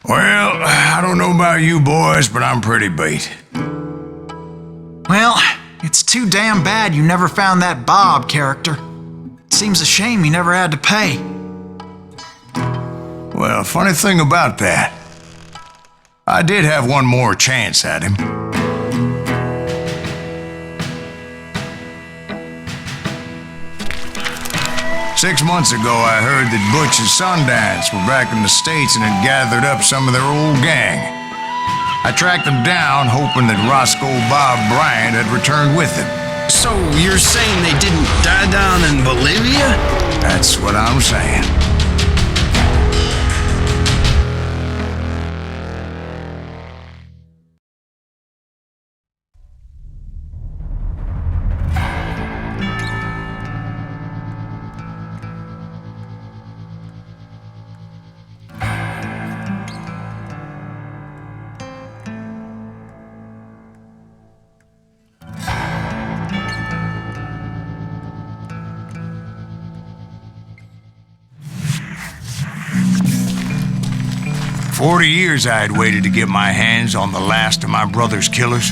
Well, I don't know about you boys, but I'm pretty beat. Well, it's too damn bad you never found that Bob character. It seems a shame you never had to pay. Well, funny thing about that, I did have one more chance at him. Six months ago, I heard that Butch and Sundance were back in the States and had gathered up some of their old gang. I tracked them down, hoping that Roscoe Bob Bryant had returned with them. So you're saying they didn't die down in Bolivia? That's what I'm saying. 40 years I had waited to get my hands on the last of my brother's killers.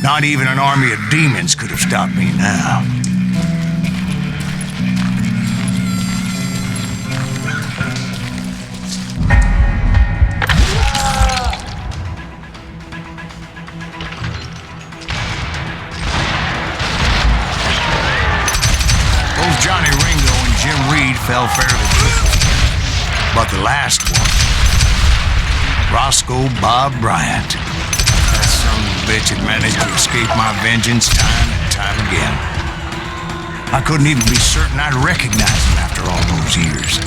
Not even an army of demons could have stopped me now. Both Johnny Ringo and Jim Reed fell fairly quickly. But the last one, Roscoe Bob Bryant. That son of a bitch had managed to escape my vengeance time and time again. I couldn't even be certain I'd recognize him after all those years.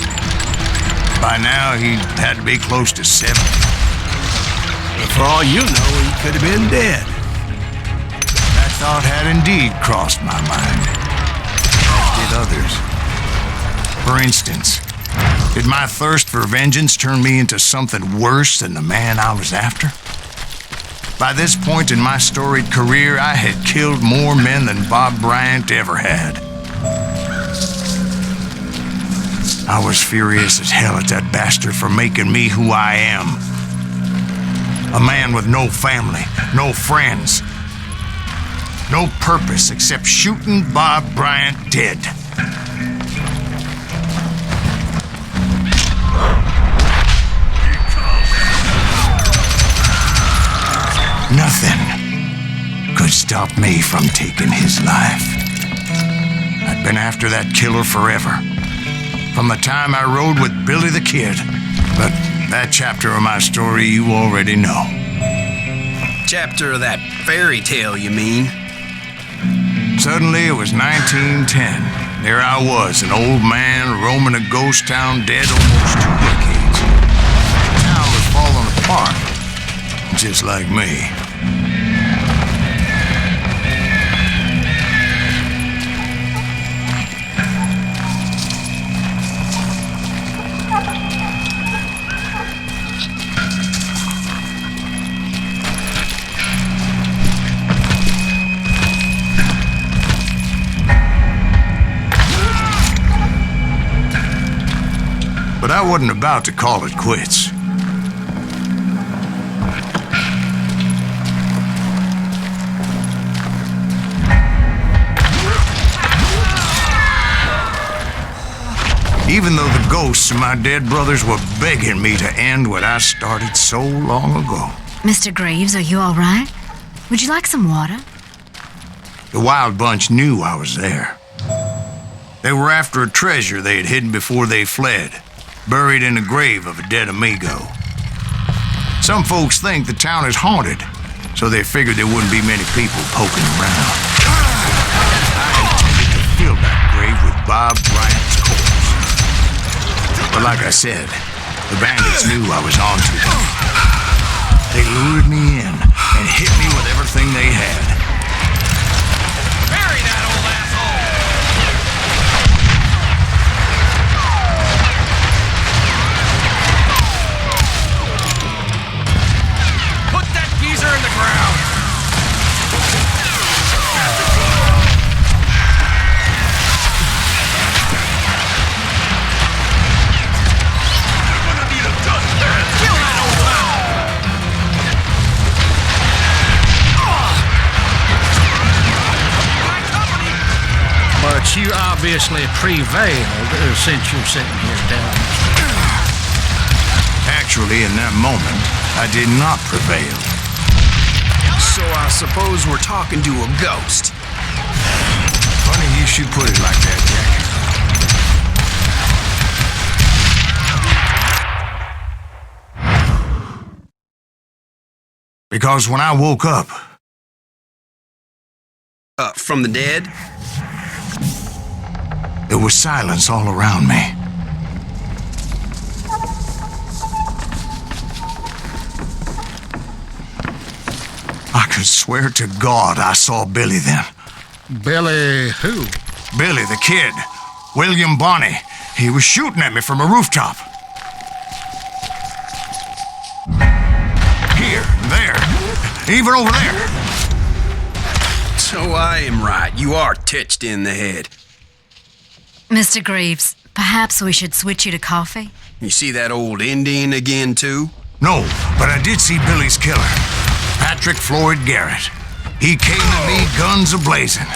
By now, he had to be close to 70. But for all you know, he could have been dead. That thought had indeed crossed my mind, as did others. For instance, did my thirst for vengeance turn me into something worse than the man I was after? By this point in my storied career, I had killed more men than Bob Bryant ever had. I was furious as hell at that bastard for making me who I am. A man with no family, no friends, no purpose except shooting Bob Bryant dead. Nothing could stop me from taking his life. I'd been after that killer forever, from the time I rode with Billy the Kid. But that chapter of my story you already know. Chapter of that fairy tale, you mean? Suddenly it was 1910. There I was, an old man roaming a ghost town dead almost 2 decades. The town was falling apart, just like me. But I wasn't about to call it quits. Even though the ghosts of my dead brothers were begging me to end what I started so long ago. Mr. Graves, are you all right? Would you like some water? The Wild Bunch knew I was there. They were after a treasure they had hidden before they fled, buried in the grave of a dead amigo. Some folks think the town is haunted, so they figured there wouldn't be many people poking around. I intended to fill that grave with Bob Bryant's corpse. But like I said, the bandits knew I was onto them. They lured me in and hit me with everything they had. Bury that old asshole! Put that geezer in the ground! You're gonna need a dustpan! Kill But you obviously prevailed since you're sitting here telling us. Actually, in that moment, I did not prevail. So I suppose we're talking to a ghost. Funny you should put it like that, Jack. Because when I woke up, From the dead? there was silence all around me. I could swear to God I saw Billy then. Billy who? Billy, the kid. William Bonney. He was shooting at me from a rooftop. Here, there, even over there. So I am right. You are touched in the head. Mr. Greaves, perhaps we should switch you to coffee? You see that old Indian again, too? No, but I did see Billy's killer, Patrick Floyd Garrett. He came at me guns a-blazing.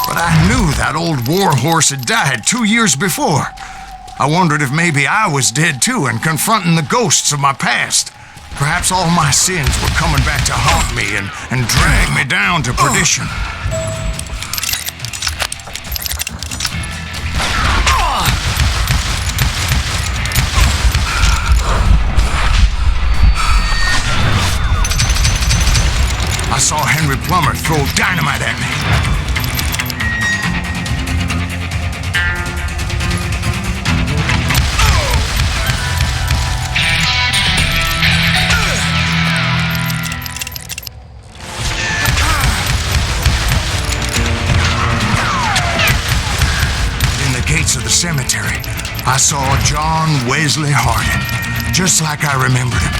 But I knew that old war horse had died 2 years before. I wondered if maybe I was dead too and confronting the ghosts of my past. Perhaps all my sins were coming back to haunt me and drag me down to perdition. I saw Henry Plummer throw dynamite at me. Of the cemetery, I saw John Wesley Hardin, just like I remembered him.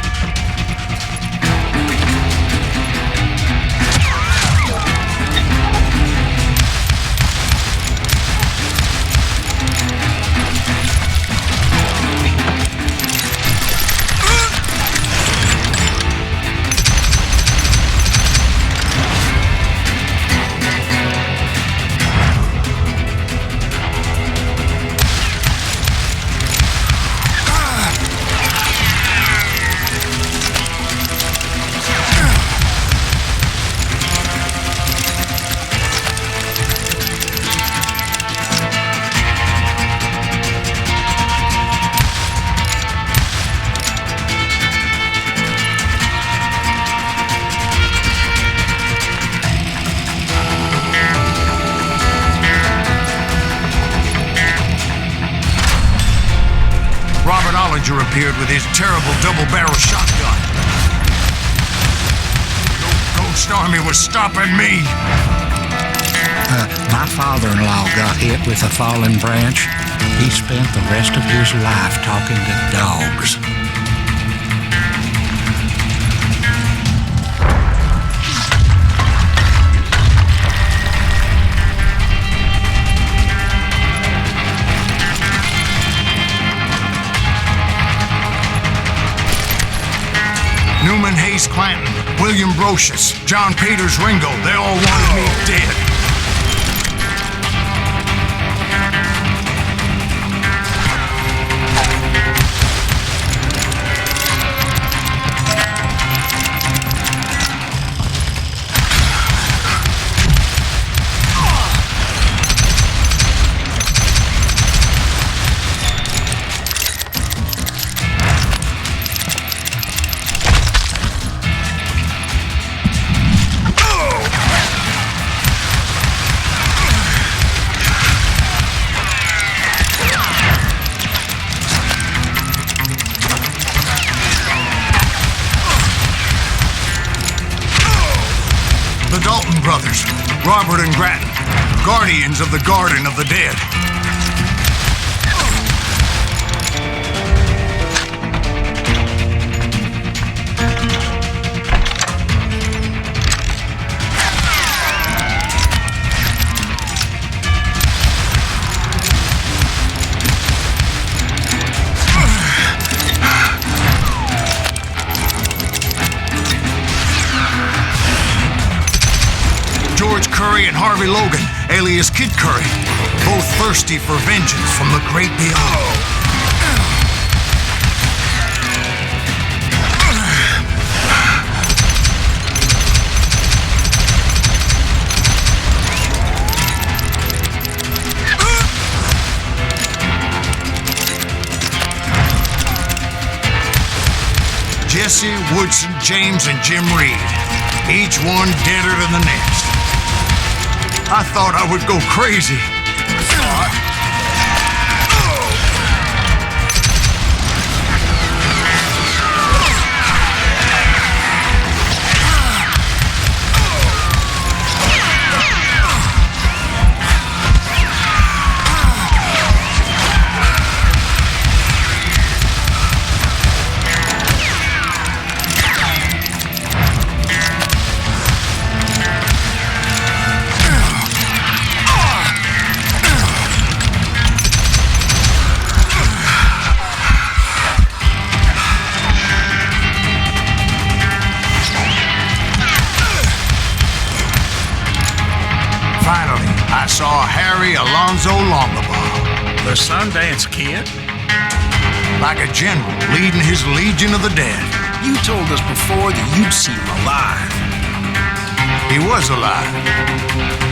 Appeared with his terrible double-barrel shotgun. No ghost army was stopping me. My father-in-law got hit with a fallen branch. He spent the rest of his life talking to dogs. Newman Hayes Clanton, William Brocious, John Peters Ringo, they all wanted me dead. Brothers, Robert and Grattan, guardians of the Garden of the Dead. Curry and Harvey Logan, alias Kid Curry, both thirsty for vengeance from the great beyond. Jesse, Woodson, James, and Jim Reed, each one deader than the next. I thought I would go crazy. I saw Harry Alonzo Longabaugh. The Sundance Kid? Like a general leading his legion of the dead. You told us before that you'd seen him alive. He was alive.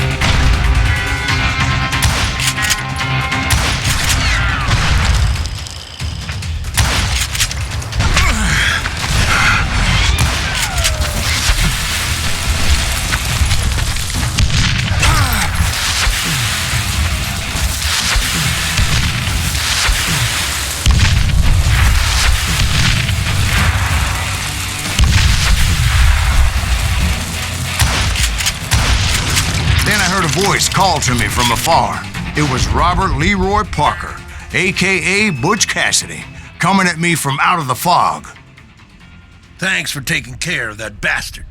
A voice called to me from afar. It was Robert Leroy Parker, a.k.a. Butch Cassidy, coming at me from out of the fog. Thanks for taking care of that bastard.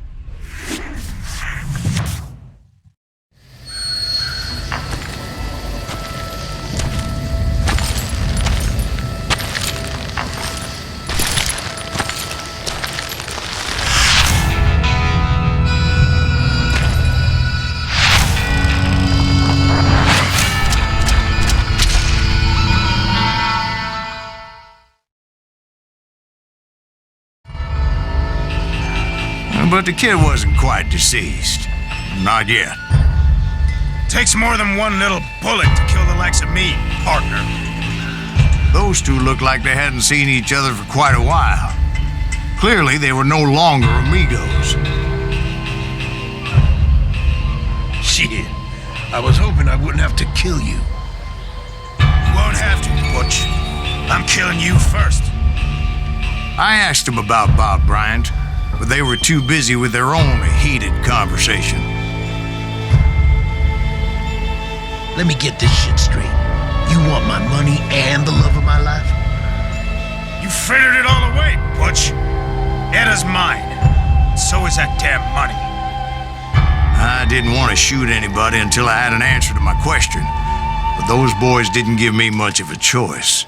But the kid wasn't quite deceased. Not yet. Takes more than one little bullet to kill the likes of me, partner. Those two looked like they hadn't seen each other for quite a while. Clearly, they were no longer amigos. Shit. I was hoping I wouldn't have to kill you. You won't have to, Butch. I'm killing you first. I asked them about Bob Bryant, but they were too busy with their own heated conversation. Let me get this shit straight. You want my money and the love of my life? You frittered it all away, Butch. Edda's mine. So is that damn money. I didn't want to shoot anybody until I had an answer to my question, but those boys didn't give me much of a choice.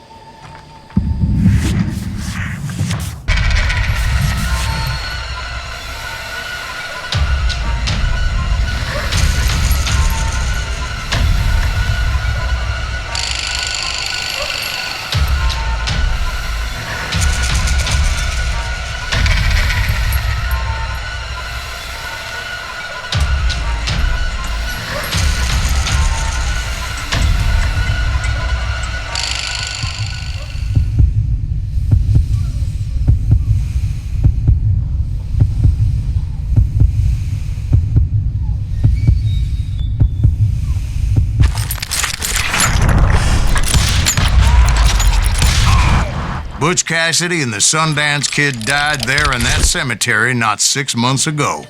Butch Cassidy and the Sundance Kid died there in that cemetery not 6 months ago.